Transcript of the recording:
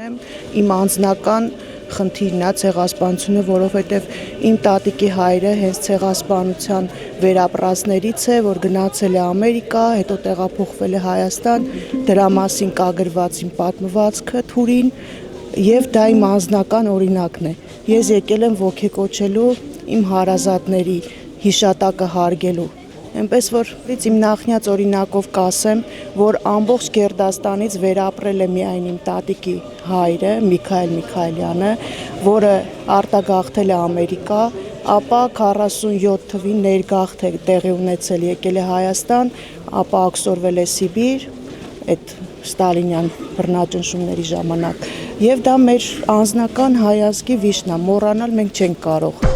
ունեմ, իմ անձնական խնդիրն է ցեղասպանությունը, որովհետև իմ տատիկի հայրը հենց ցեղասպանության վերապրածներից է, որ գնացել է Ամերիկա, հետո տեղափոխվել է Հայաստան, դրա մասին կա գրված իմ պատմվածքը Թուրին, եւ դա իմ անձնական օրինակն է։ Ես եկել եմ ոգեկոչելու իմ հարազատների հիշատակը հարգելու։ Այնպես որ իմ նախնյաց օրինակով կասեմ, որ ամբողջ Գերդաստանից վերապրել է միայն իմ տատիկի հայրը Միքայել Միքայելյանը, որը արտագաղթել է Ամերիկա, ապա 47 թվին ներգաղթ է տեղի ունեցել, եկել է Հայաստան, ապա աքսորվել է Սիբիր, այդ ստալինյան բռնաճնշումների ժամանակ, եւ դա մեր անձնական հայ ազգի վիշտն է, մոռանալ մենք չենք կարող։